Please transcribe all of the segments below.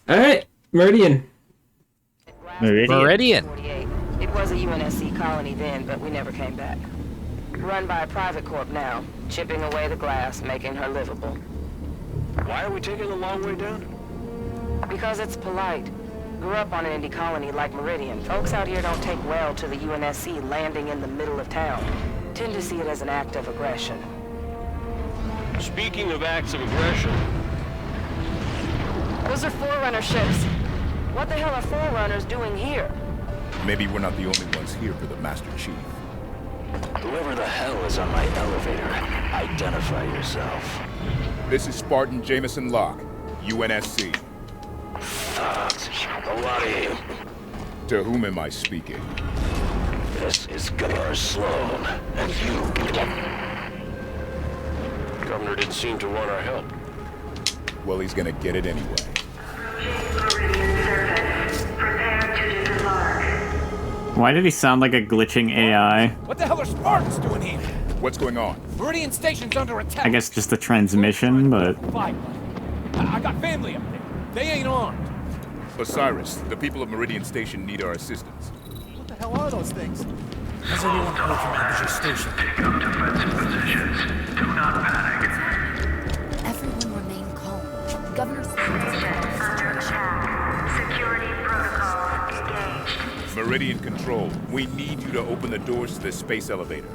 Alright, Meridian. Meridian. It was a UNSC colony then, but we never came back. Run by a private corp now, chipping away the glass, making her livable. Why are we taking the long way down? Because it's polite. Grew up on an indie colony like Meridian. Folks out here don't take well to the UNSC landing in the middle of town. Tend to see it as an act of aggression. Speaking of acts of aggression... Those are Forerunner ships. What the hell are Forerunners doing here? Maybe we're not the only ones here for the Master Chief. Whoever the hell is on my elevator, identify yourself. This is Spartan Jameson Locke, UNSC. Thugs, a lot of you. To whom am I speaking? This is Governor Sloan, and you... Governor didn't seem to want our help. Well, he's gonna get it anyway. Why did he sound like a glitching AI? What the hell are Spartans doing here? What's going on? Meridian Station's under attack. I guess just the transmission, but... Fight. I got family up there. They ain't armed. Osiris, the people of Meridian Station need our assistance. What the hell are those things? Has anyone heard from Anstca Station? Take up defensive positions. Do not panic. Everyone remain calm. Governor Sloan Under attack. Security protocols engaged. Meridian Control, we need you to open the doors to this space elevator.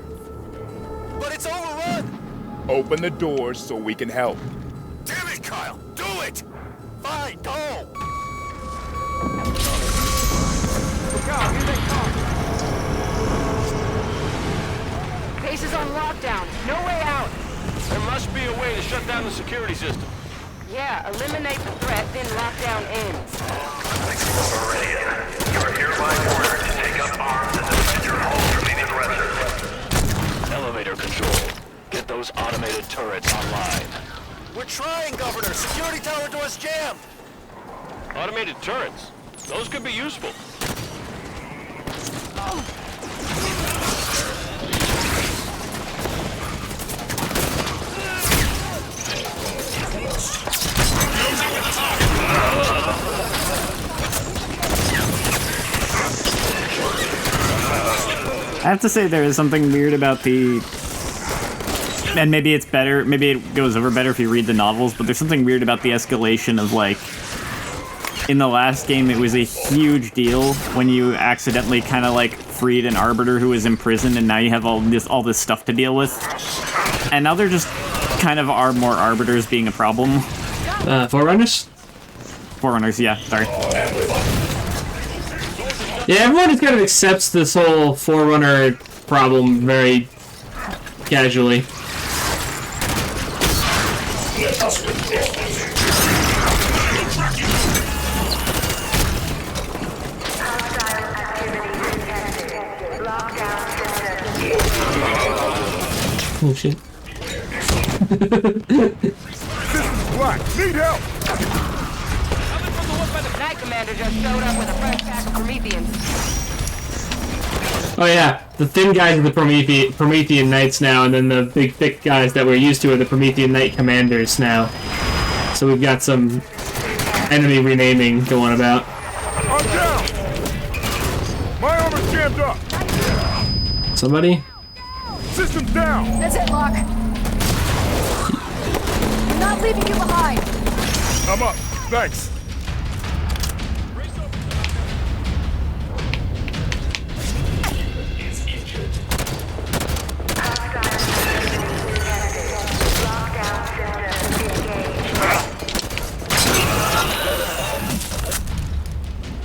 But it's overrun! Open the doors so we can help. Damn it, Kyle! Do it! Fine, go! Look out, here they come! Base is on lockdown. No way out. There must be a way to shut down the security system. Yeah, eliminate the threat, then lockdown ends. Meridian, you are hereby ordered to take up arms and defend your home's remaining residents. Elevator control. Get those automated turrets online. We're trying, Governor. Security tower door's jammed. Automated turrets? Those could be useful. I have to say there is something weird about the... And maybe it's better, maybe it goes over better if you read the novels, but there's something weird about the escalation of, like... In the last game, it was a huge deal when you accidentally kind of, like, freed an Arbiter who was imprisoned, and now you have all this stuff to deal with. And now there just kind of are more Arbiters being a problem. Forerunners? Forerunners, yeah, sorry. Yeah, everyone just kind of accepts this whole Forerunner problem very casually. Oh shit. System's black! Need help! Night Commander just showed up with a fresh pack of Prometheans. Oh yeah, the thin guys are the Promethean Knights now, and then the big thick guys that we're used to are the Promethean Knight Commanders now. So we've got some enemy renaming going about. I'm down! My armor's jammed up! Somebody? System's down! That's it, Locke. We're not leaving you behind. I'm up. Thanks.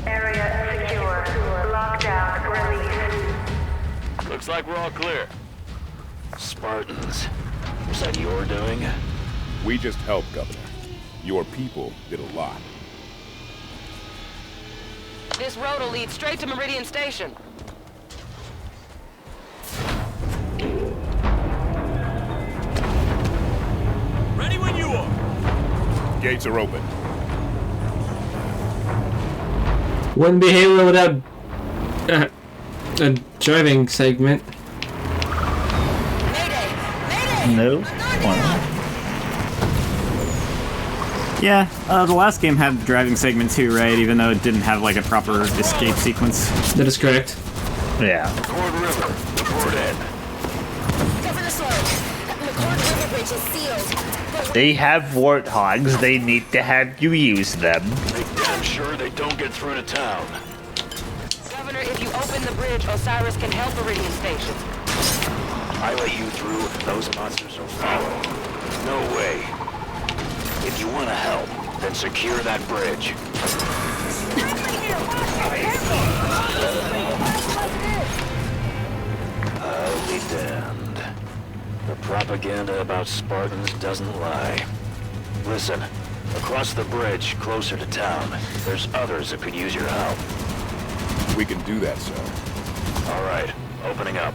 Area secure. Lockdown released. Looks like we're all clear. Spartans. Was that your doing? We just helped, Governor. Your people did a lot. This road will lead straight to Meridian Station. Ready when you are. Gates are open. Wouldn't be Halo without a driving segment. Mayday! Mayday! No? Why not? Yeah, the last game had the driving segment too, right? Even though it didn't have like a proper escape sequence. That is correct. Yeah. Cord River, report in. Governor Sloan, McCord River Bridge is sealed. They have warthogs. They need to have you use them. Make damn sure they don't get through to town. Governor, if you open the bridge, Osiris can help Meridian Station. I let you through, those monsters will follow. No way. If you want to help, then secure that bridge. I'll be damned. The propaganda about Spartans doesn't lie. Listen, across the bridge, closer to town, there's others that could use your help. We can do that, sir. All right, opening up.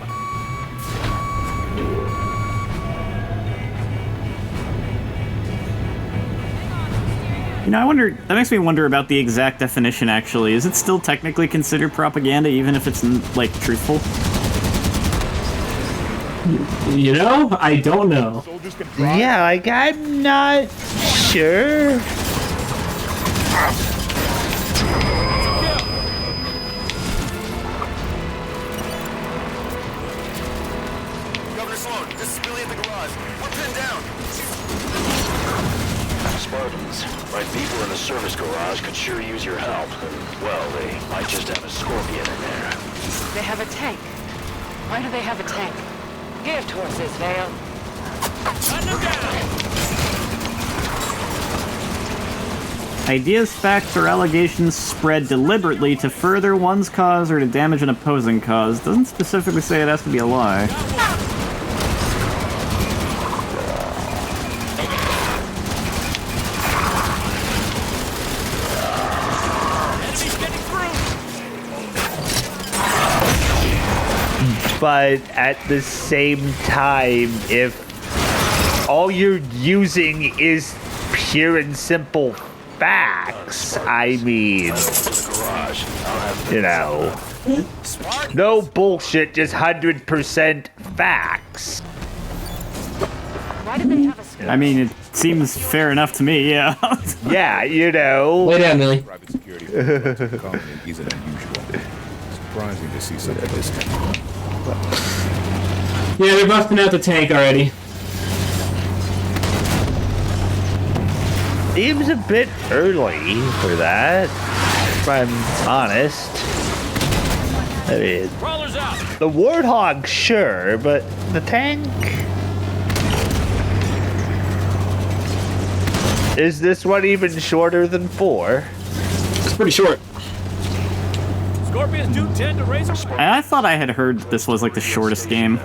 You know, I wonder. That makes me wonder about the exact definition. Actually, is it still technically considered propaganda, even if it's like truthful? You know, I don't know. Soldiers can drive. Yeah, like, I'm not sure. Governor Sloan, this is Billy at the garage. We're pinned down. Spartans, my people in the service garage could sure use your help. And, well, they might just have a scorpion in there. They have a tank. Why do they have a tank? Give towards this, Vale. Ideas, facts, or allegations spread deliberately to further one's cause or to damage an opposing cause. Doesn't specifically say it has to be a lie. But at the same time, if all you're using is pure and simple facts, I mean, you know, no bullshit, just 100% facts. Why do they have a scorpion? I mean, it seems fair enough to me. Yeah. Yeah, you know. Lay down, Millie. Private security company isn't unusual. Surprising to see something this kind. Yeah, they're busting out the tank already. Seems a bit early for that, if I'm honest. I mean, the Warthog, sure, but the tank? Is this one even shorter than 4? It's pretty short. Scorpions do tend to raise a... I thought I had heard that this was like the shortest game.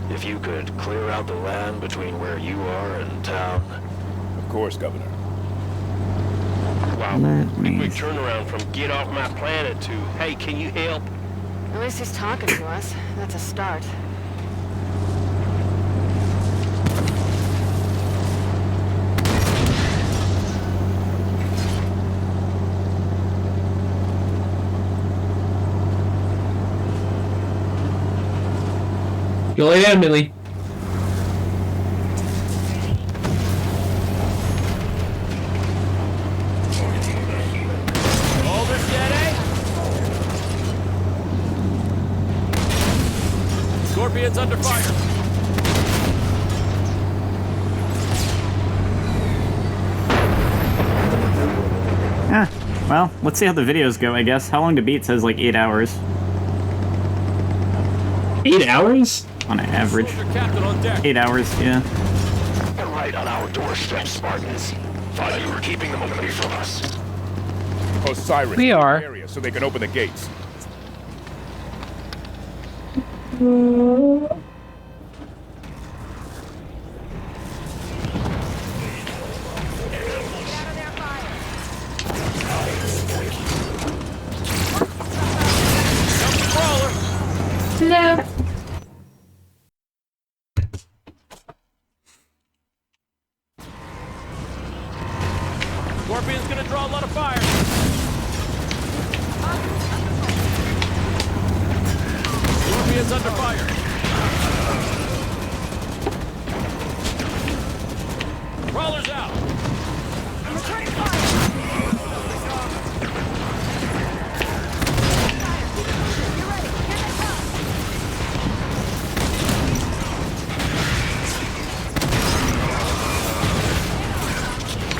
If you could clear out the land between where you are and town. Of course, Governor. Wow, Let big me- turnaround from get off my planet to, hey, can you help? At least he's talking to us. That's a start. Go lay down, Millie. All this dead, eh? Scorpions under fire. Ah, well, let's see how the videos go, I guess. How long to beat says like 8 hours 8 hours? on average. Soldier captain on deck. 8 hours, yeah. They're right on our doorstep, Spartans. Thought you were keeping them away from us. Osiris. We are. Area so they can open the gates. Hello. Scorpion's gonna draw a lot of fire. Scorpion's under fire. Crawler's out.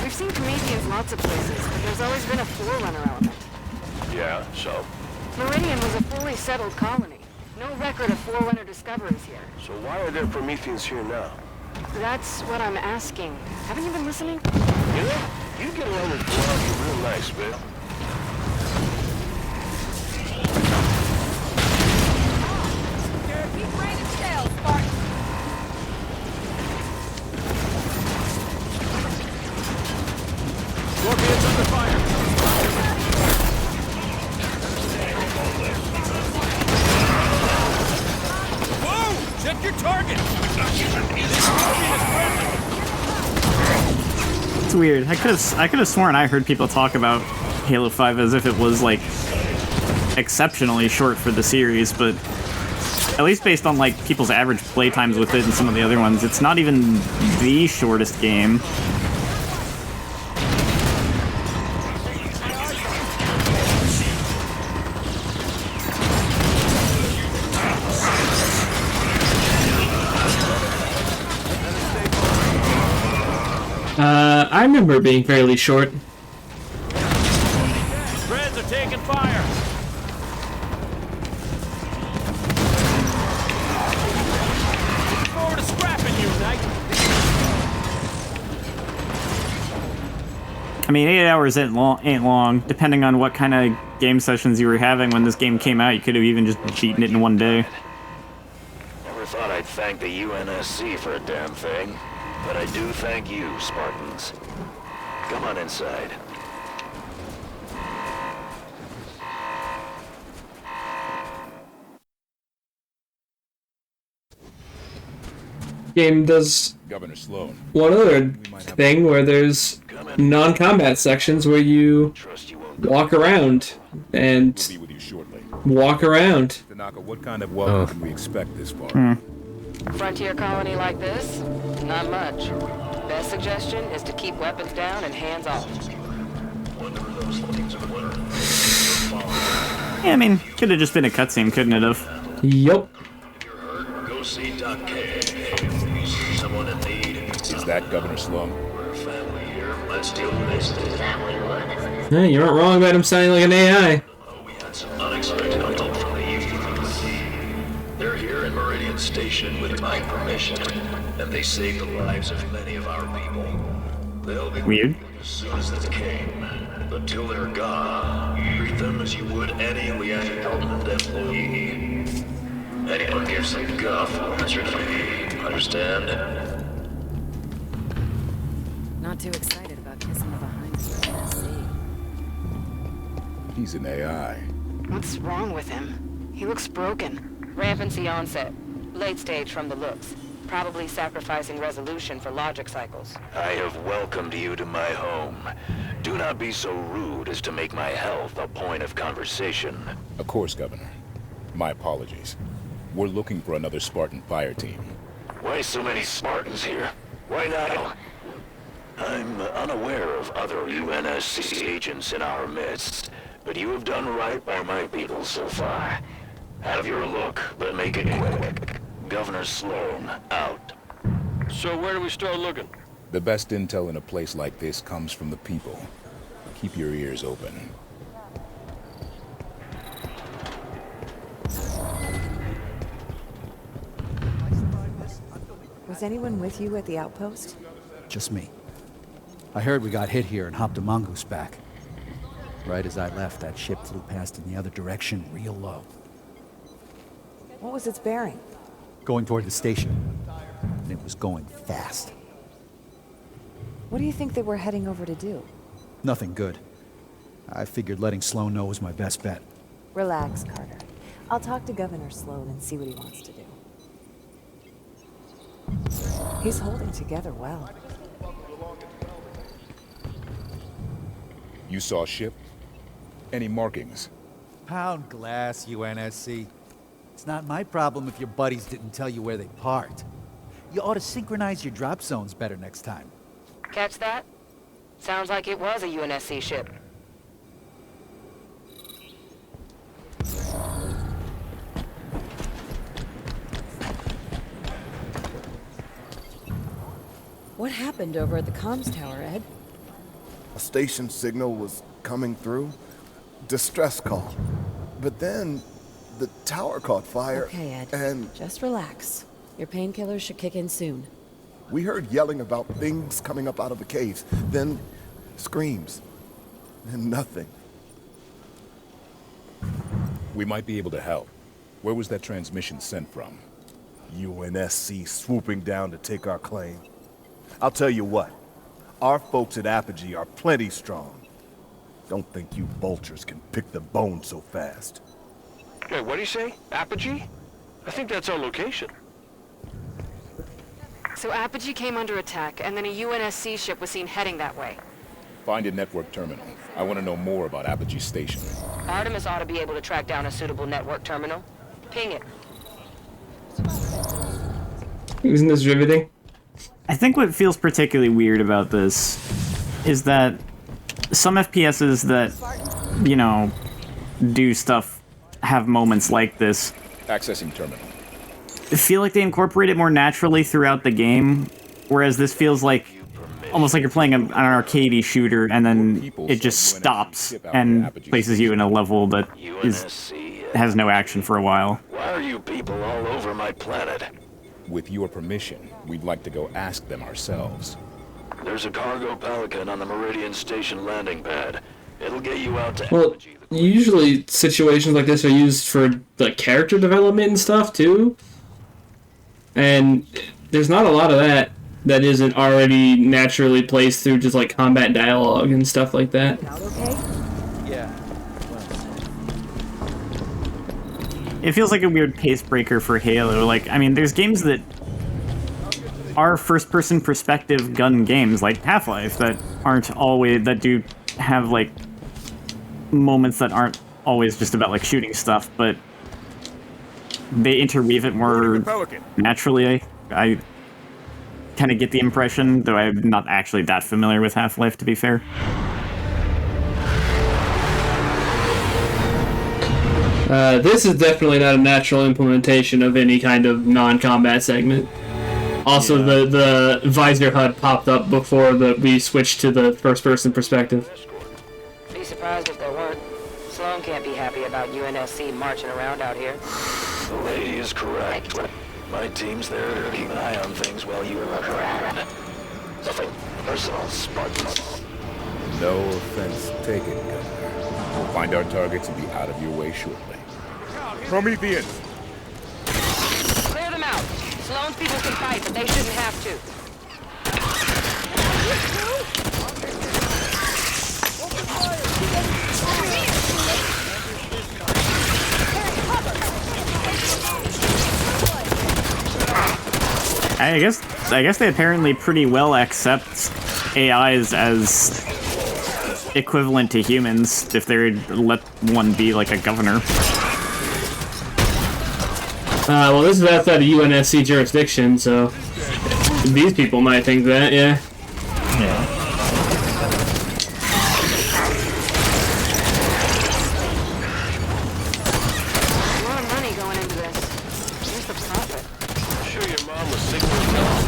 We've seen Prometheans lots of places, but there's always been a Forerunner element. Yeah, so? Meridian was a fully settled colony. No record of Forerunner discoveries here. So why are there Prometheans here now? That's what I'm asking. Haven't you been listening? You know, you get along with Galuf real nice, man. Keep raining shells, Spartan. Scorpion's under fire. Whoa! Check your target! It's weird. I could have sworn I heard people talk about Halo 5 as if it was like exceptionally short for the series, but at least based on like people's average play times with it and some of the other ones, it's not even the shortest game. I remember it being fairly short. Reds are taking fire. Look forward to scrapping you, Knight. I mean, 8 hours ain't long. Depending on what kind of game sessions you were having when this game came out, you could have even just beaten it in one day. Never thought I'd thank the UNSC for a damn thing. But I do thank you, Spartans. Come on inside. Game does Governor Sloan. one other thing where there's non-combat sections where you walk around and We'll be with you shortly. walk around. Tanaka, what kind of welcome can we expect this far? Frontier colony like this? Not much. Best suggestion is to keep weapons down and hands off. Yeah, I mean, could have just been a cutscene, couldn't it have? Yup. Go see Doc K. Someone in need. Is that Governor Sloan? We're a family here. Let's deal with this. Hey, you aren't wrong about him sounding like an AI. We had some unexpected help from the youth. They're here in Meridian Station with my permission, and they saved the lives of many of our people. They'll be Weird. as soon as they came. But till they're gone, treat them as you would any Liang government employee. Anyone gives some guff will answer to me. Understand? Not too excited about kissing the behind the He's an AI. What's wrong with him? He looks broken. Rampancy onset. Late stage from the looks. Probably sacrificing resolution for logic cycles. I have welcomed you to my home. Do not be so rude as to make my health a point of conversation. Of course, Governor. My apologies. We're looking for another Spartan fire team. Why so many Spartans here? Why not? I'm unaware of other UNSC agents in our midst, but you have done right by my people so far. Have your look, but make it quick. Governor Sloan, out. So where do we start looking? The best intel in a place like this comes from the people. Keep your ears open. Was anyone with you at the outpost? Just me. I heard we got hit here and hopped a mongoose back. Right as I left, that ship flew past in the other direction, real low. What was its bearing? Going toward the station. And it was going fast. What do you think they were heading over to do? Nothing good. I figured letting Sloan know was my best bet. Relax, Carter. I'll talk to Governor Sloan and see what he wants to do. He's holding together well. You saw a ship? Any markings? Pound glass, UNSC. It's not my problem if your buddies didn't tell you where they parked. You ought to synchronize your drop zones better next time. Catch that? Sounds like it was a UNSC ship. What happened over at the comms tower, Ed? A station signal was coming through. Distress call. But then the tower caught fire. Okay, Ed. And just relax. Your painkillers should kick in soon. we heard yelling about things coming up out of the caves. Then screams. Then nothing. We might be able to help. Where was that transmission sent from? UNSC swooping down to take our claim. I'll tell you what. Our folks at Apogee are plenty strong. Don't think you vultures can pick the bone so fast. Hey, what do you say? Apogee? I think that's our location. So Apogee came under attack, and then a UNSC ship was seen heading that way. Find a network terminal. I want to know more about Apogee Station. Artemis ought to be able to track down a suitable network terminal. Ping it. Isn't this riveting? I think what feels particularly weird about this is that some FPSs that, you know, do stuff have moments like this. Accessing terminal. I feel like they incorporate it more naturally throughout the game, whereas this feels like almost like you're playing an arcadey shooter and then it just stops and places you in a level that has no action for a while. Why are you people all over my planet? With your permission, we'd like to go ask them ourselves. There's a cargo Pelican on the Meridian Station landing pad. It'll get you out to Well, usually situations like this are used for like character development and stuff too. And there's not a lot of that isn't already naturally placed through just like combat dialogue and stuff like that. Yeah. It feels like a weird pace breaker for Halo. Like, I mean, there's games that are first-person perspective gun games, like Half-Life, that do have like moments that aren't always just about like shooting stuff, but they interweave it more naturally. I kind of get the impression, though I'm not actually that familiar with Half-Life, to be fair. This is definitely not a natural implementation of any kind of non-combat segment. Also, the visor HUD popped up before we switched to the first-person perspective. Be surprised if there weren't. Sloan can't be happy about UNSC marching around out here. The lady is correct. My team's there to keep an eye on things while you are around. Nothing personal, Spartans. No offense taken, Governor. We'll find our targets and be out of your way shortly. Prometheans! Clear them out. Sloan's people can fight, but they shouldn't have to. I guess they apparently pretty well accept AIs as equivalent to humans if they let one be like a governor. Well, this is outside of UNSC jurisdiction, so these people might think that, yeah. A lot of money going into this. Where's the profit? I'm sure your mom was signaling bells.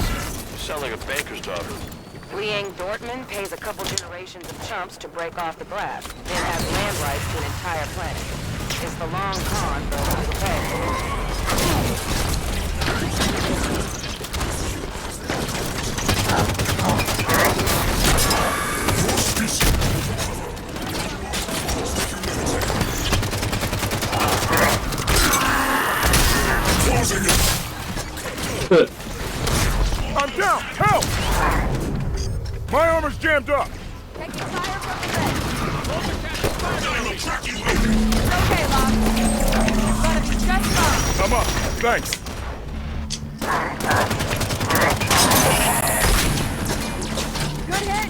You sound like a banker's daughter. Liang Dortmund pays a couple generations of chumps to break off the glass, then has land rights to an entire planet. It's the long con for a little pay. I'm down! Help! My armor's jammed up! Taking fire from the red. Okay, Locke. But it's just fine. I'm up. Thanks. Good hit.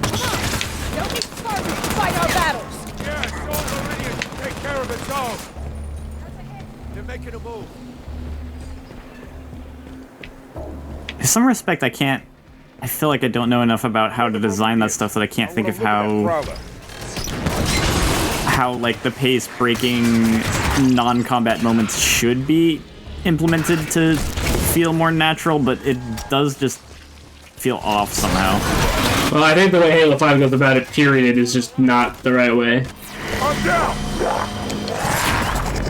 Come on. Don't be smart to fight our battles. Yeah, it's all Meridian. Take care of its own. They're making a move. In some respect, I feel like I don't know enough about how to design that stuff that I can't think of how like the pace breaking non-combat moments should be implemented to feel more natural, but it does just feel off somehow. Well, I think the way Halo 5 goes about it, period, is just not the right way. I'm down.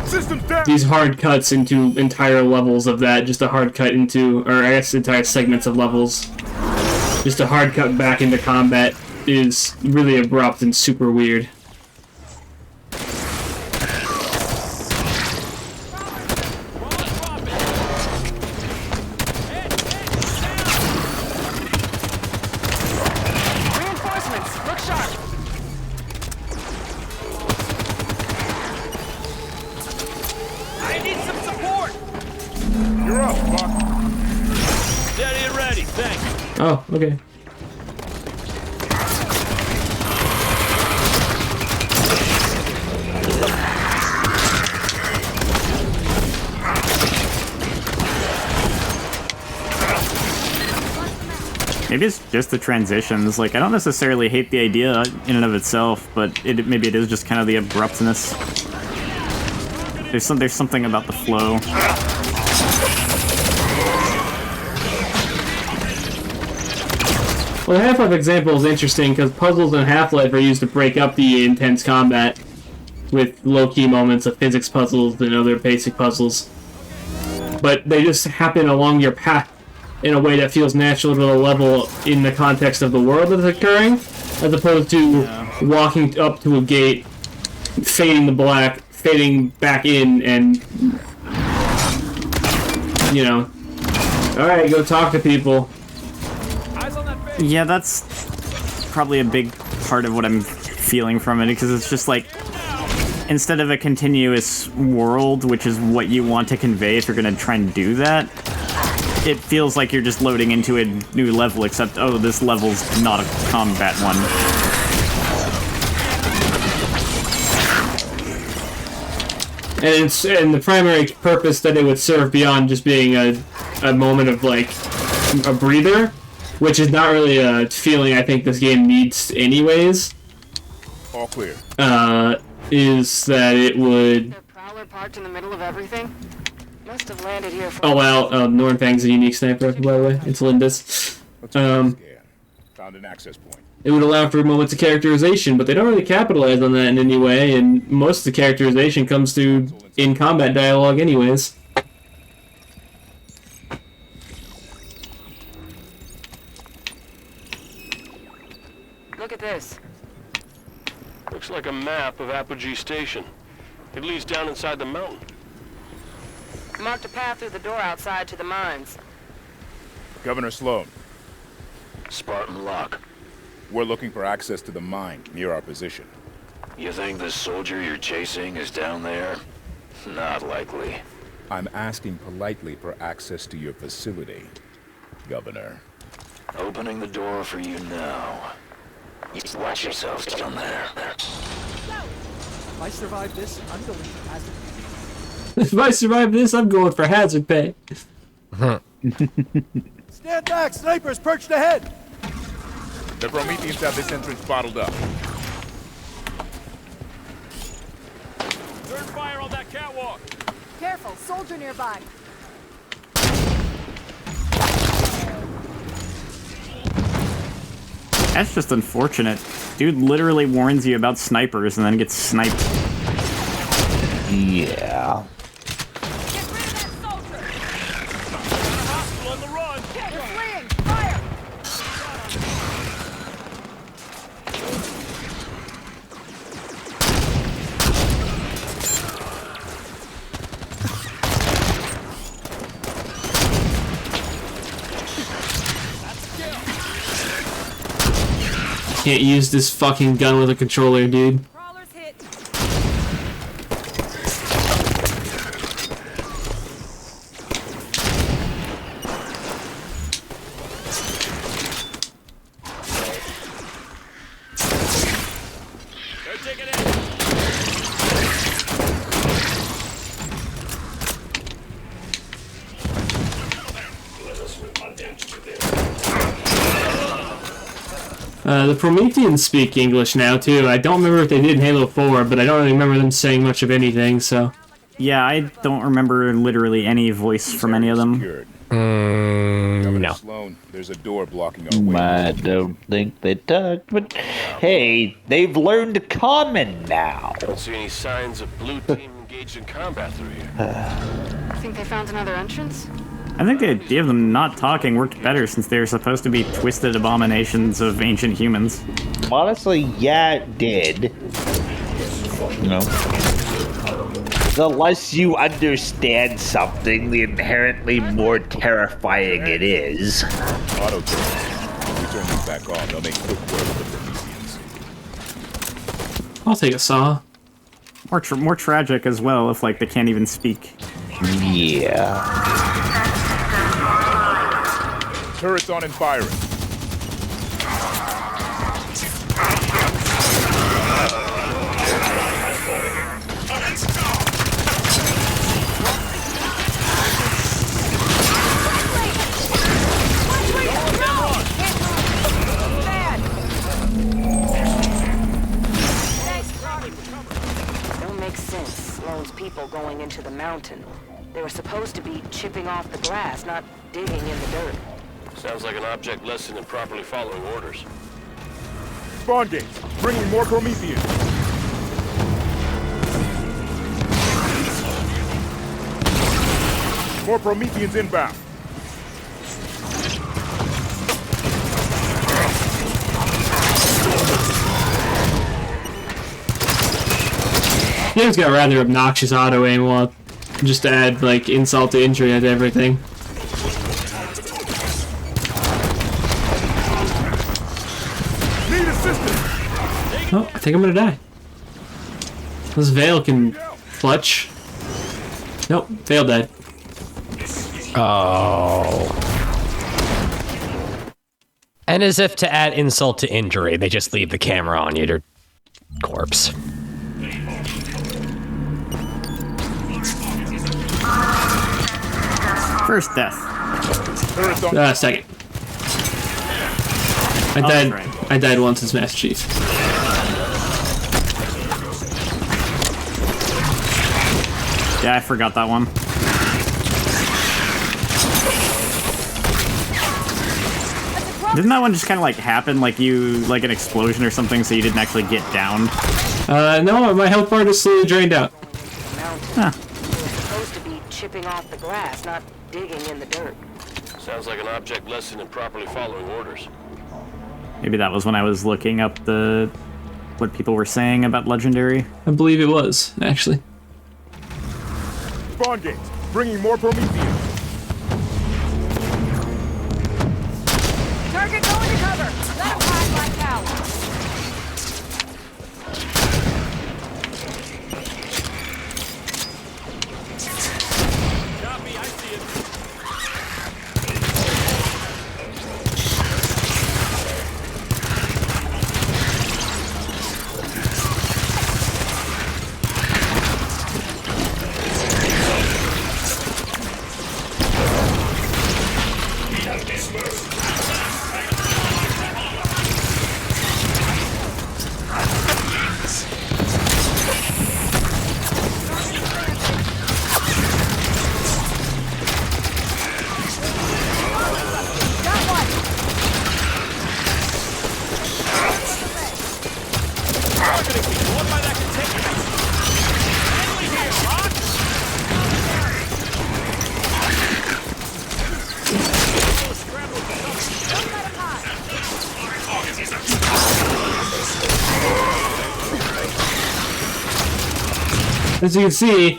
System's down. These hard cuts into entire levels of that, just a hard cut into, or I guess entire segments of levels, just a hard cut back into combat is really abrupt and super weird. Oh, okay. Maybe it's just the transitions. Like, I don't necessarily hate the idea in and of itself, but maybe it is just kind of the abruptness. There's something about the flow. Well, the Half-Life example is interesting because puzzles in Half-Life are used to break up the intense combat with low-key moments of physics puzzles and other basic puzzles. But they just happen along your path in a way that feels natural to the level in the context of the world that's occurring, as opposed to walking up to a gate, fading to black, fading back in, and, you know, alright, go talk to people. Yeah, that's probably a big part of what I'm feeling from it, because it's just like, instead of a continuous world, which is what you want to convey if you're going to try and do that, it feels like you're just loading into a new level, except, oh, this level's not a combat one. And the primary purpose that it would serve beyond just being a moment of, like, a breather, which is not really a feeling I think this game needs anyways. All clear. Is that it would... The Prowler parked in the middle of everything? Must have landed here for... Oh, well, Nornfang's a unique sniper, by the way. It's Lindis. Found an access point. It would allow for moments of characterization, but they don't really capitalize on that in any way, and most of the characterization comes through in-combat dialogue anyways. Look at this. Looks like a map of Apogee Station. It leads down inside the mountain. Marked a path through the door outside to the mines. Governor Sloan. Spartan Lock. We're looking for access to the mine near our position. You think this soldier you're chasing is down there? Not likely. I'm asking politely for access to your facility, Governor. Opening the door for you now. You watch yourselves down there. If I survive this, I'm going for hazard pay. If I survive this, I'm going for hazard pay. Stand back! Snipers perched ahead! The Prometheans have this entrance bottled up. Turn fire on that catwalk! Careful, soldier nearby. That's just unfortunate. Dude literally warns you about snipers and then gets sniped. Yeah. Get rid of that soldier! Hospital on the run! They're fleeing! Fire! Can't use this fucking gun with a controller, dude. Crawler's hit. They're taking it! Let us with my dent. The Prometheans speak English now, too. I don't remember if they did in Halo 4, but I don't really remember them saying much of anything, so... Yeah, I don't remember literally any voice from any of them. No. Sloan, there's a door blocking our way. I don't think they talked, but hey, they've learned common now. Don't see any signs of blue team engaged in combat through here. Think they found another entrance? I think the idea of them not talking worked better since they were supposed to be twisted abominations of ancient humans. Honestly, yeah, it did. You know? The less you understand something, the inherently more terrifying it is. Auto we turn these back on, they'll make quick work of the Prometheans. I'll take a saw. More tragic as well if, like, they can't even speak. Yeah. Turrets on and firing. People going into the mountain. They were supposed to be chipping off the glass, not digging in the dirt. Sounds like an object lesson in properly following orders. Spawn gate, bringing more Prometheans. More Prometheans inbound. Game's got rather obnoxious auto aim while just to add like insult to injury to everything. Need assistance. Oh, I think I'm gonna die. This Veil can clutch. Nope, Veil dead. Oh. And as if to add insult to injury, they just leave the camera on your corpse. First death. Second. I died. Right. I died once as Master Chief. Yeah, I forgot that one. Didn't that one just kind of like happen, like like an explosion or something, so you didn't actually get down? No, my health bar just slowly drained out. Huh. Supposed to be chipping off the glass, not digging in the dirt. Sounds like an object lesson in properly following orders. Maybe that was when I was looking up what people were saying about Legendary. I believe it was, actually. Spawn gate, bringing more Prometheans. Target go into cover. Let him hide like cowards. Copy, I see it. As you can see,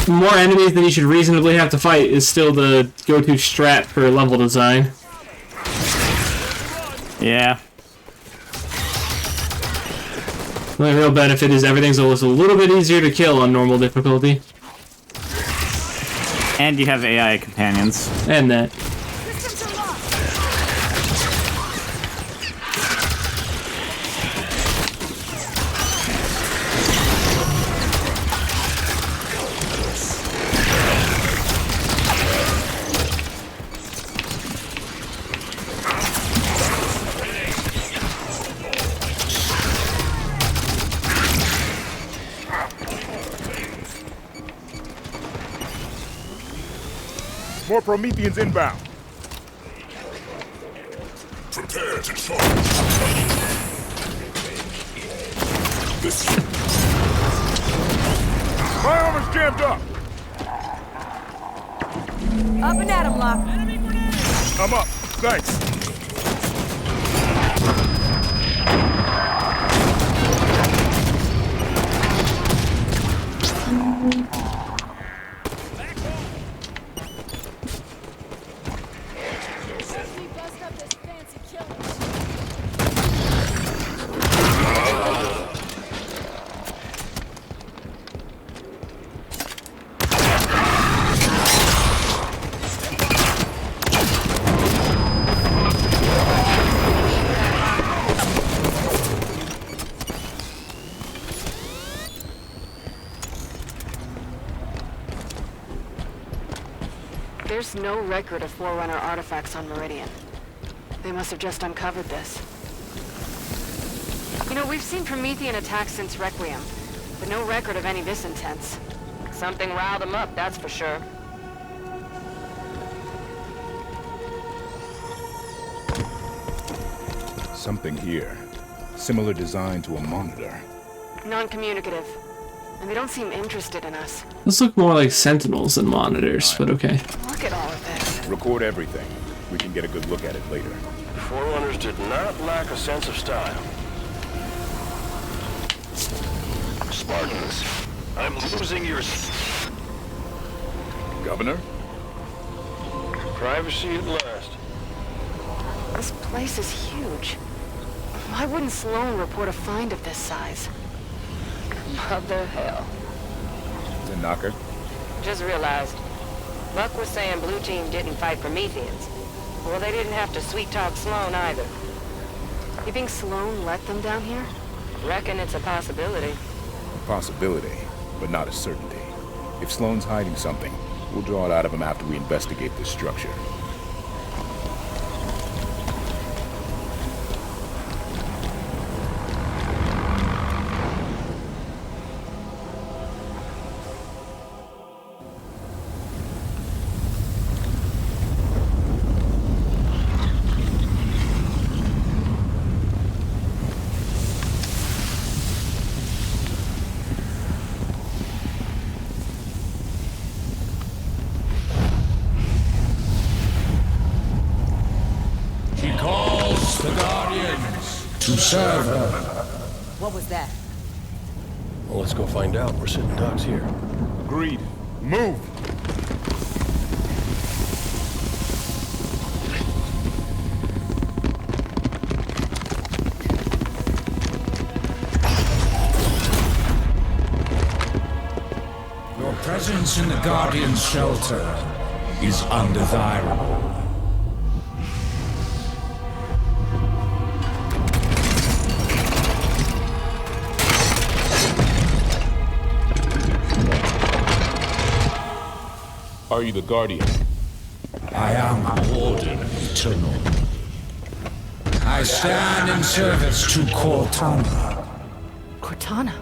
more enemies than you should reasonably have to fight is still the go-to strat for level design. Yeah. The real benefit is everything's always a little bit easier to kill on normal difficulty. And you have AI companions. And that. More Prometheans inbound. Prepare to charge. My armor's jammed up. Up and at him, Locke. I'm up. Thanks. There's no record of Forerunner artifacts on Meridian. They must have just uncovered this. You know, we've seen Promethean attacks since Requiem, but no record of any this intense. Something riled them up, that's for sure. Something here. Similar design to a monitor. Non-communicative. And they don't seem interested in us. Those look more like sentinels than monitors, but okay. Look at all of this. Record everything. We can get a good look at it later. Forerunners did not lack a sense of style. Spartans, I'm losing your... Governor? Privacy at last. This place is huge. Why wouldn't Sloan report a find of this size? Mother hell. It's a knocker. Just realized. Buck was saying Blue Team didn't fight Prometheans. Well, they didn't have to sweet-talk Sloan either. You think Sloan let them down here? Reckon it's a possibility. A possibility, but not a certainty. If Sloan's hiding something, we'll draw it out of him after we investigate this structure. To serve her. What was that? Well, let's go find out. We're sitting ducks here. Agreed. Move! Your presence in the Guardian's shelter is undesirable. Are you the Guardian? I am a Warden Eternal. I stand in service to Cortana. Cortana?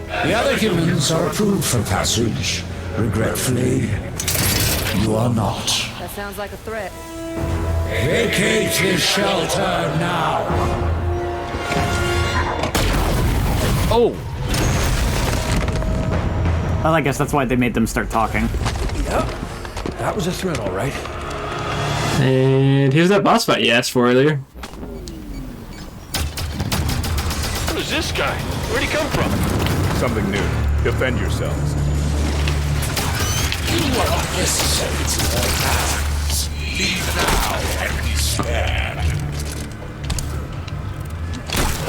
The other humans are approved for passage. Regretfully, you are not. That sounds like a threat. Vacate this shelter now. Oh! Well, I guess that's why they made them start talking. Yep. That was a threat, all right. And here's that boss fight you asked for earlier. Who is this guy? Where'd he come from? Something new. Defend yourselves. You are unnecessary to their plans. Leave now and be spared.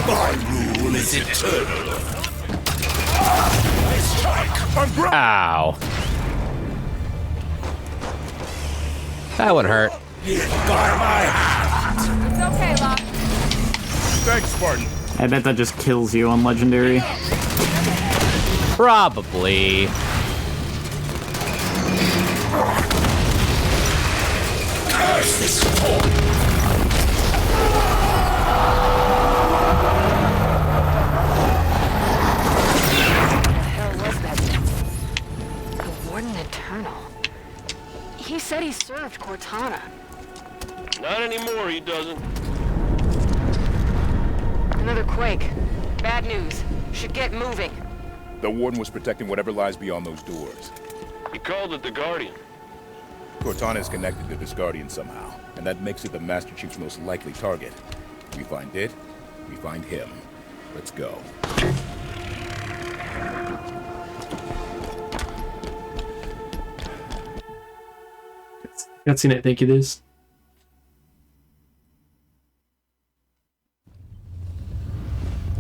My rule is eternal. Ow. That one hurt. By my hand. It's okay, Locke. Thanks, Spartan. I bet that just kills you on Legendary. Probably. Curse this form. Cortana. Not anymore, he doesn't. Another quake. Bad news. Should get moving. The Warden was protecting whatever lies beyond those doors. He called it the Guardian. Cortana is connected to this Guardian somehow, and that makes it the Master Chief's most likely target. We find it, we find him. Let's go. Cutscene, I think it is.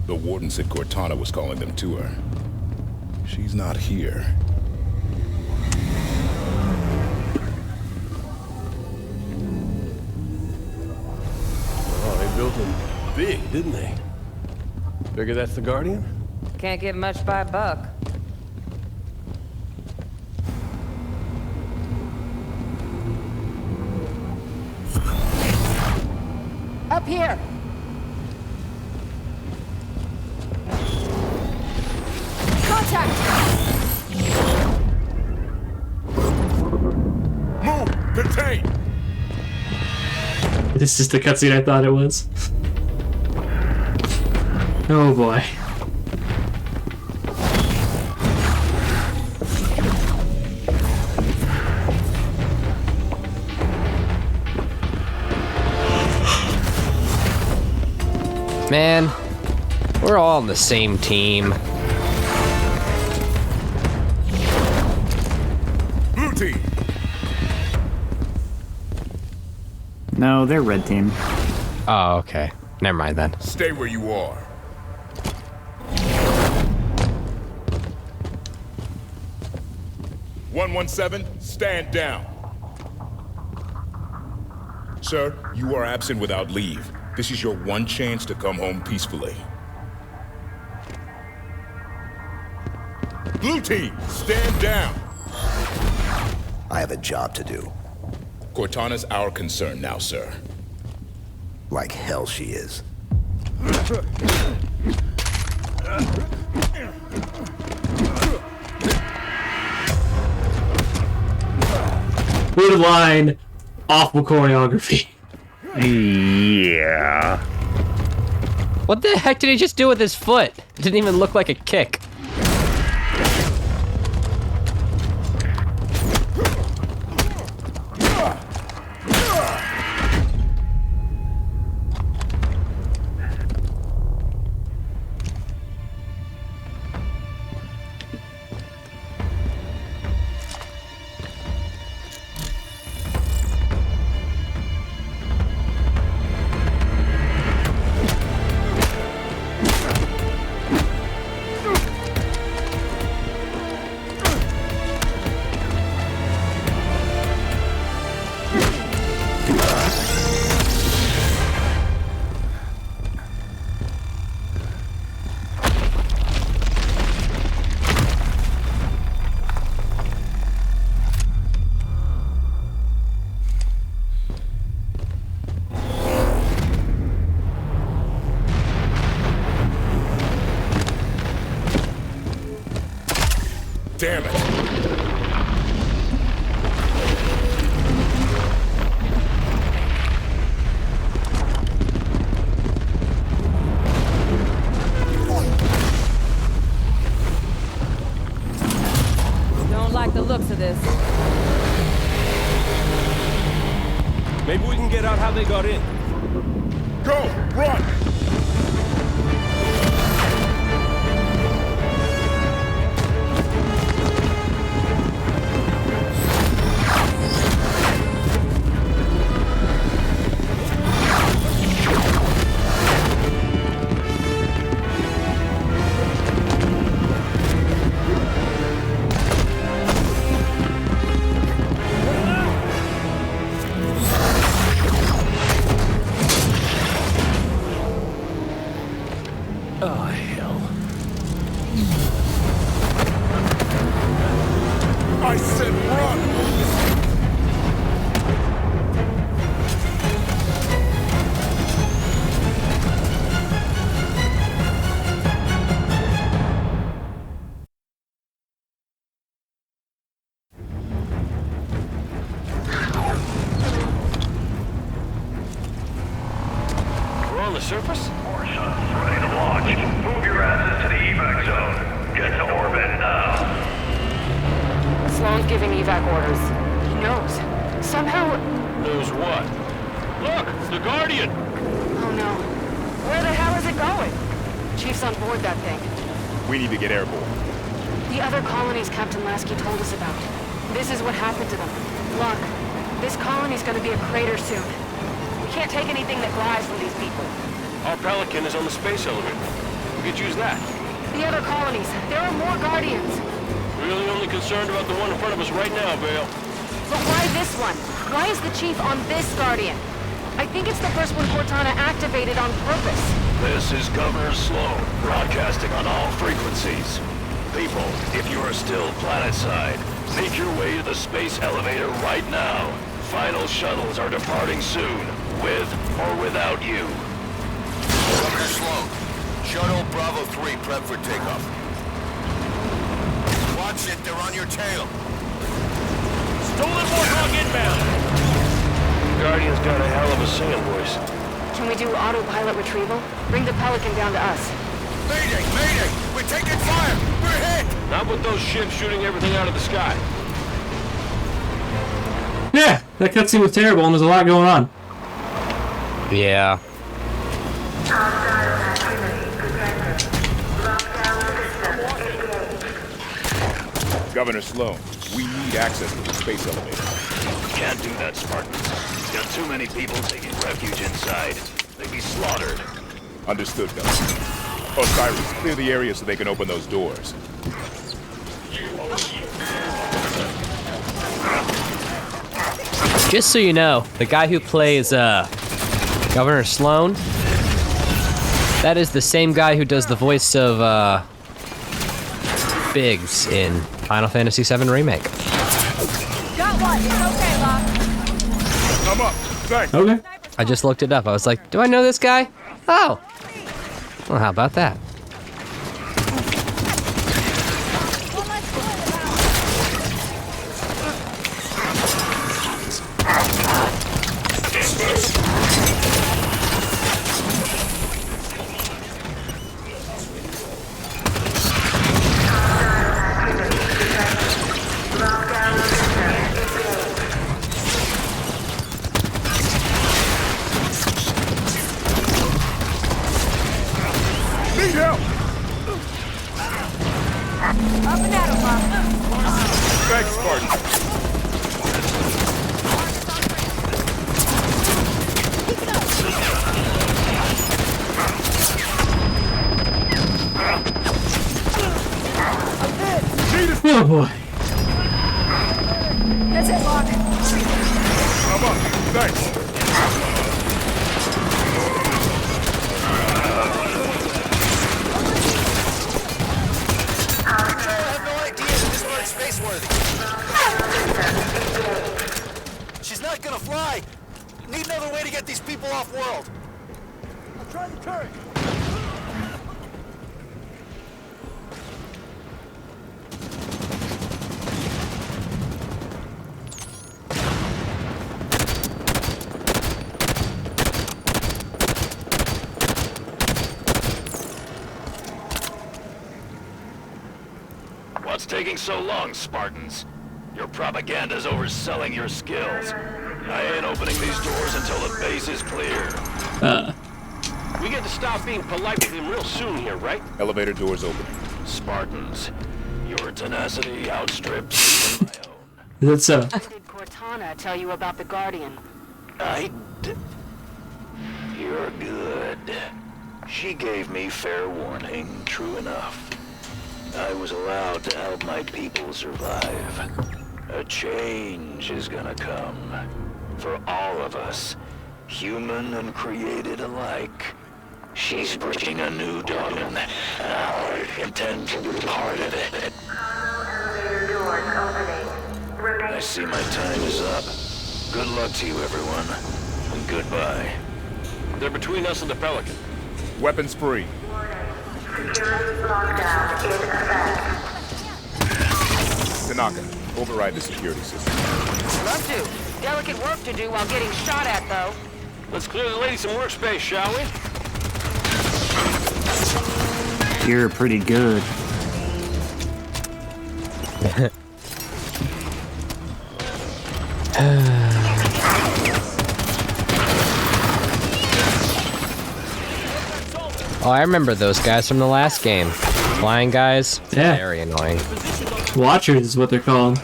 The Warden said Cortana was calling them to her. She's not here. Oh, they built him big, didn't they? Figure that's the Guardian? Can't get much by a buck. Up here! Contact! Move! Contain! This is the cutscene I thought it was. Oh boy. Man, we're all on the same team. Blue team! No, they're red team. Oh, okay. Never mind then. Stay where you are. "117, stand down. Sir, you are absent without leave. This is your one chance to come home peacefully. Blue team, stand down. I have a job to do. Cortana's our concern now, sir. Like hell she is. Borderline awful choreography. Yeah. What the heck did he just do with his foot? It didn't even look like a kick. Damn it. Don't like the looks of this. Maybe we can get out how they got in. Go! Run! Oh, hell. I said run! on the surface? More shuttles ready to launch. Move your asses to the evac zone. Get to orbit now. Sloan's giving evac orders. He knows. Somehow... Knows what? Look! The Guardian! Oh no. Where the hell is it going? Chief's on board that thing. We need to get airborne. The other colonies Captain Lasky told us about. This is what happened to them. Look, this colony's gonna be a crater soon. We can't take anything that glides from these people. Our Pelican is on the space elevator. We could use that. The other colonies, there are more Guardians. Really only concerned about the one in front of us right now, Vale. But why this one? Why is the Chief on this Guardian? I think it's the first one Cortana activated on purpose. This is Governor Sloan, broadcasting on all frequencies. People, if you are still planetside, make your way to the space elevator right now. Final shuttles are departing soon, with or without you. Governor Sloan, Shuttle Bravo 3 prep for takeoff. Watch it, they're on your tail. Stolen Warthog inbound! The Guardian's got a hell of a singing voice. Can we do autopilot retrieval? Bring the Pelican down to us. Mayday! Mayday! We're taking fire! We're hit! Not with those ships shooting everything out of the sky. Yeah, that cutscene was terrible and there's a lot going on. Yeah. Governor Sloan, we need access to the space elevator. Can't do that, Spartans. Got too many people taking refuge inside. They'd be slaughtered. Understood, Governor. Osiris, clear the area so they can open those doors. Just so you know, the guy who plays Governor Sloan, that is the same guy who does the voice of Biggs in Final Fantasy VII Remake. Got one. It's okay, Locke. Come up. Thanks. Okay. I just looked it up. I was like, do I know this guy? Oh. Well, how about that? Need help! Up and at him, Locke. Thanks, Spartan. Oh boy. That's it, Locke. Come on. Thanks. I have no idea if this bird's space-worthy. She's not gonna fly. Need another way to get these people off-world. I'll try the turret. What's taking so long, Spartans? Your propaganda's overselling your skills. I ain't opening these doors until the base is clear. We get to stop being polite with him real soon here, right? Elevator doors opening. Spartans, your tenacity outstrips even my own. That's so. Did Cortana tell you about the Guardian? You're good. She gave me fair warning, true enough. I was allowed to help my people survive. A change is gonna come. For all of us, human and created alike. She's bringing a new dawn, and I intend to be part of it. I see my time is up. Good luck to you, everyone. And goodbye. They're between us and the Pelican. Weapons free. Tanaka, override the security system. Love to. Delicate work to do while getting shot at, though. Let's clear the lady some workspace, shall we? You're pretty good. Oh, I remember those guys from the last game. Flying guys. Yeah. Very annoying. Watchers is what they're called.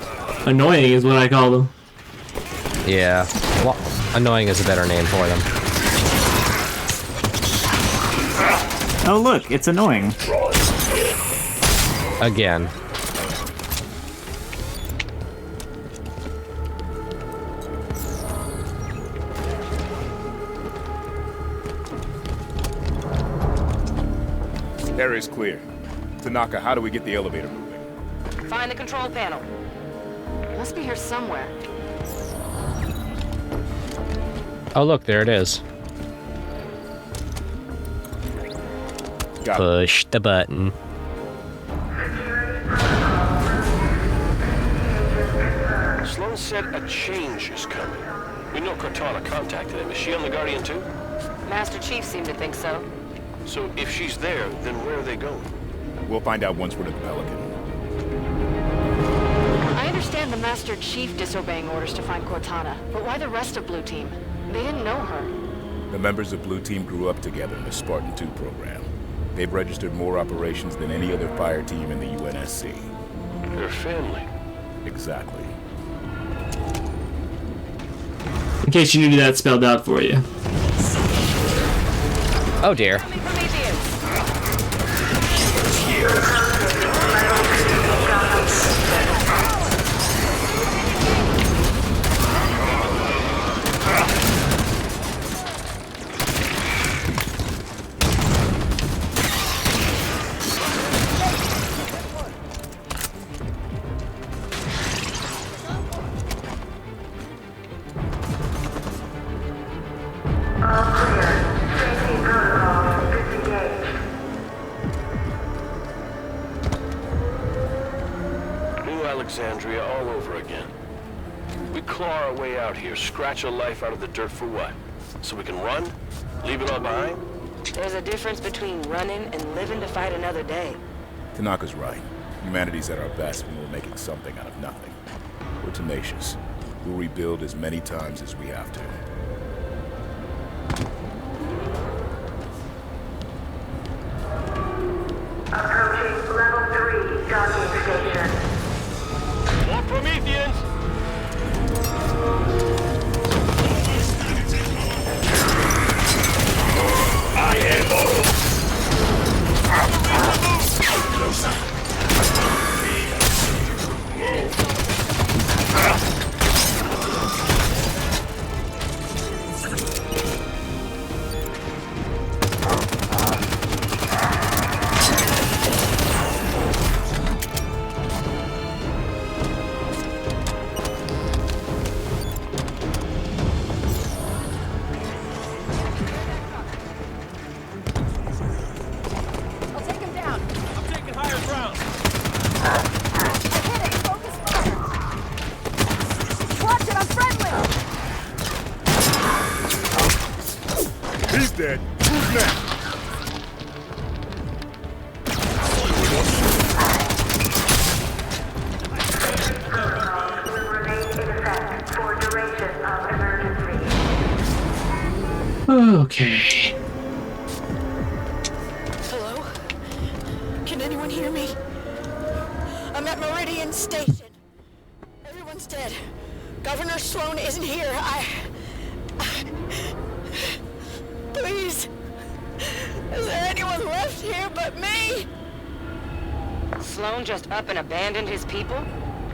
Annoying is what I call them. Yeah. Well, annoying is a better name for them. Oh look, it's annoying. Again. Area's clear. Tanaka, how do we get the elevator moving? Find the control panel. Must be here somewhere. Oh, look, there it is. Got Push the button. Sloan said a change is coming. We know Cortana contacted him. Is she on the Guardian too? Master Chief seemed to think so. So if she's there, then where are they going? We'll find out once we're at the Pelican. I understand the Master Chief disobeying orders to find Cortana, but why the rest of Blue Team? They didn't know her. The members of Blue Team grew up together in the Spartan 2 program. They've registered more operations than any other fire team in the UNSC. They're family. Exactly. In case you needed that spelled out for you. Oh dear. Alexandria all over again. We claw our way out here, scratch a life out of the dirt for what? So we can run? Leave it all behind? There's a difference between running and living to fight another day. Tanaka's right. Humanity's at our best when we're making something out of nothing. We're tenacious. We'll rebuild as many times as we have to. Approaching level 3 docking station. More Prometheans! I am closer. Dead. Who's next? Will remain in effect for duration of emergency. Okay. Hello? Can anyone hear me? I'm at Meridian Station. Everyone's dead. Governor Sloan isn't here. Please. Is there anyone left here but me? Sloan just up and abandoned his people?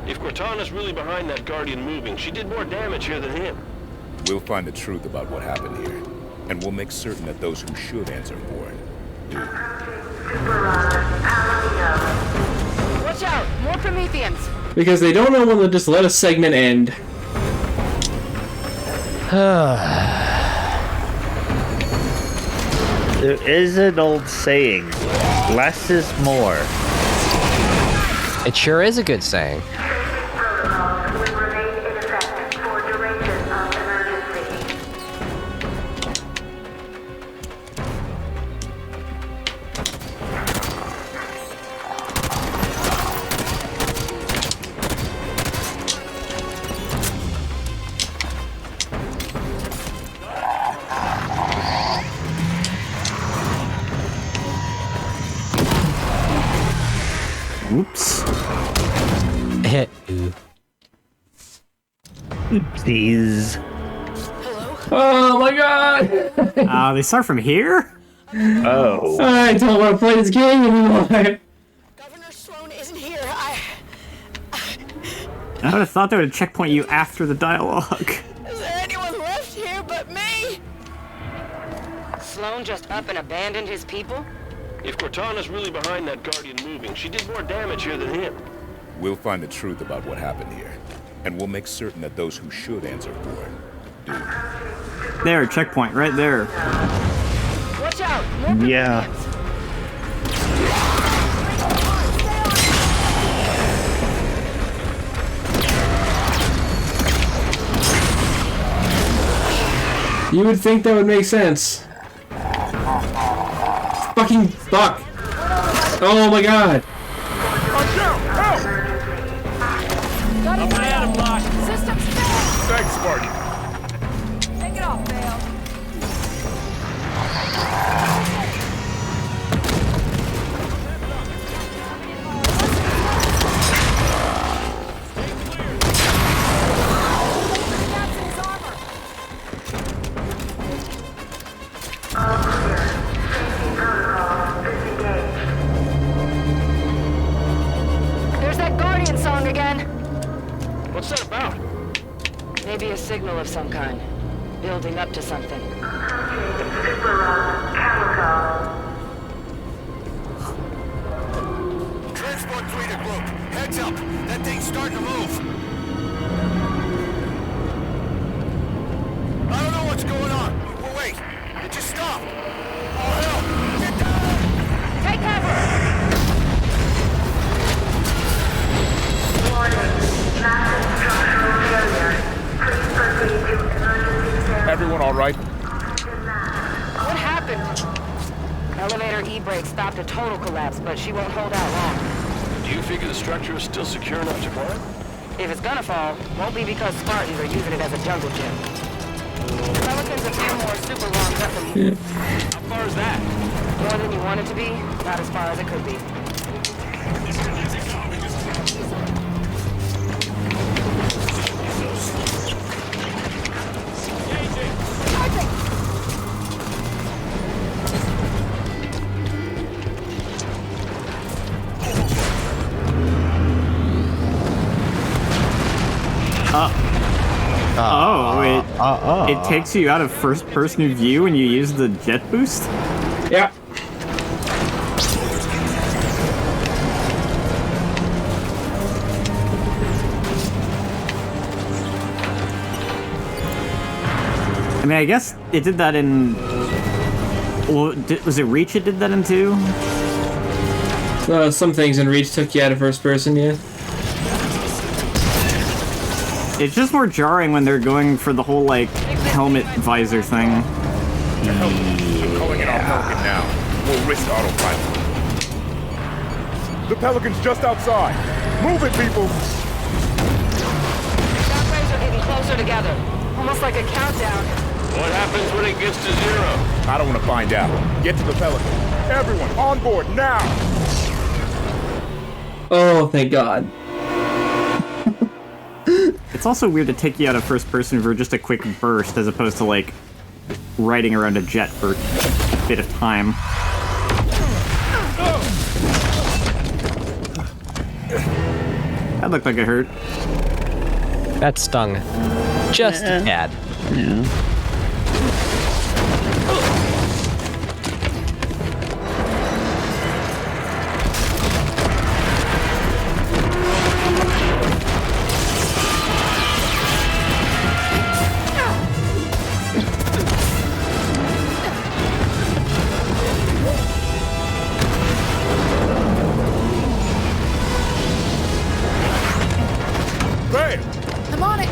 If Cortana's really behind that Guardian moving, she did more damage here than him. We'll find the truth about what happened here, and we'll make certain that those who should answer for it do. Watch out! More Prometheans! Because they don't know when to just let a segment end. There is an old saying, less is more. It sure is a good saying. Protocols will remain in effect for duration of emergency. Whoops. Oopsies. Oh my god! They start from here? Oh. I don't want to play this game anymore. Governor Sloan isn't here. I would have thought they would checkpoint you after the dialogue. Is there anyone left here but me? Sloan just up and abandoned his people? If Cortana's really behind that Guardian moving, she did more damage here than him. We'll find the truth about what happened here, and we'll make certain that those who should answer for it do. There, checkpoint, right there. Watch out! More Yeah. You would think that would make sense. Fucking fuck! Oh my god! Up and at him, Locke. System's down! Thanks, Spartan. Take it off, Bale. There's that Guardian song again! What's that about? Maybe a signal of some kind. Building up to something. Transport 3 to group. Heads up. That thing's starting to move. I don't know what's going on. Well, wait. It just stopped. Oh, hell. Get down! Take cover! Everyone all right? What happened? Elevator E-brake stopped a total collapse, but she won't hold out long. Do you figure the structure is still secure enough to climb? If it's gonna fall, won't be because Spartans are using it as a jungle gym. Pelicans a few more super longs up from you. How far is that? More than you want it to be, not as far as it could be. It takes you out of first-person view when you use the jet boost? Yeah. I mean, I guess it did that in... Well, was it Reach it did that in too? Some things in Reach took you out of first person, yeah. It's just more jarring when they're going for the whole, like, helmet visor thing. I'm calling in our Pelican now. We'll risk autopilot. The Pelican's just outside. Move it, people! Shockwaves are getting closer together. Almost like a countdown. What happens when it gets to zero? I don't want to find out. Get to the Pelican. Everyone, on board, now! Oh, thank God. It's also weird to take you out of first person for just a quick burst as opposed to, like, riding around a jet for a bit of time. That looked like it hurt. That stung. Just a tad. Yeah. I'm on it!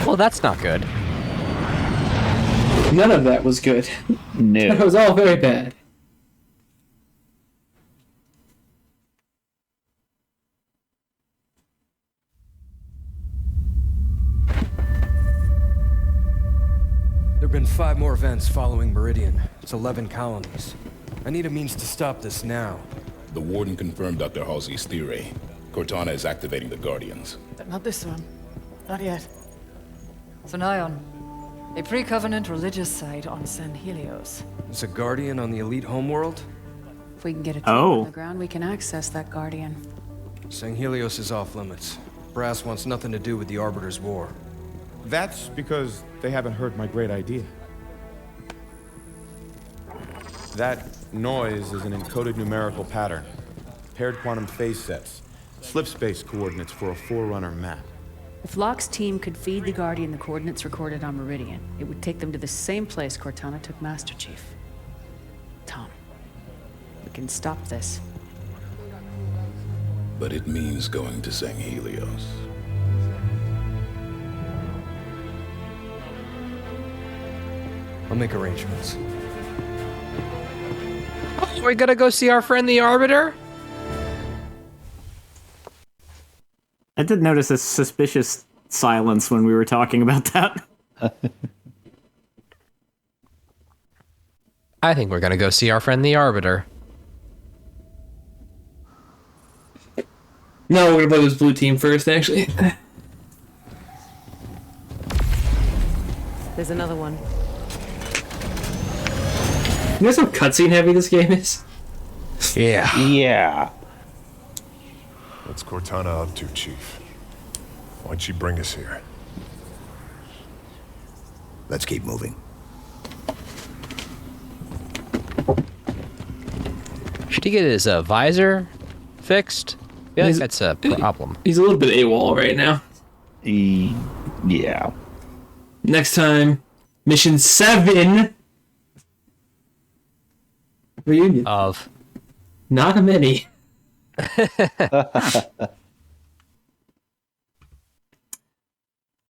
Well, that's not good. None of that was good. No. That was all very bad. 5 more events following Meridian. It's 11 colonies. I need a means to stop this now. The Warden confirmed Dr. Halsey's theory. Cortana is activating the Guardians. But not this one. Not yet. It's an Ion. A pre-Covenant religious site on San Helios. It's a Guardian on the elite homeworld? If we can get a trip on the ground, we can access that Guardian. San Helios is off limits. Brass wants nothing to do with the Arbiter's War. That's because they haven't heard my great idea. That noise is an encoded numerical pattern. Paired quantum phase sets. Slip space coordinates for a Forerunner map. If Locke's team could feed the Guardian the coordinates recorded on Meridian, it would take them to the same place Cortana took Master Chief. Tom, we can stop this. But it means going to San Helios. I'll make arrangements. We're gonna go see our friend the Arbiter? I did notice a suspicious silence when we were talking about that. I think we're gonna go see our friend the Arbiter. No, we're gonna play this blue team first, actually. There's another one. You know how cutscene heavy this game is? Yeah. Yeah. What's Cortana up to, Chief? Why'd she bring us here? Let's keep moving. Should he get his visor fixed? I feel like that's a problem. He's a little bit AWOL right now. Yeah. Next time, mission 7. Reunion. Of. Not a many.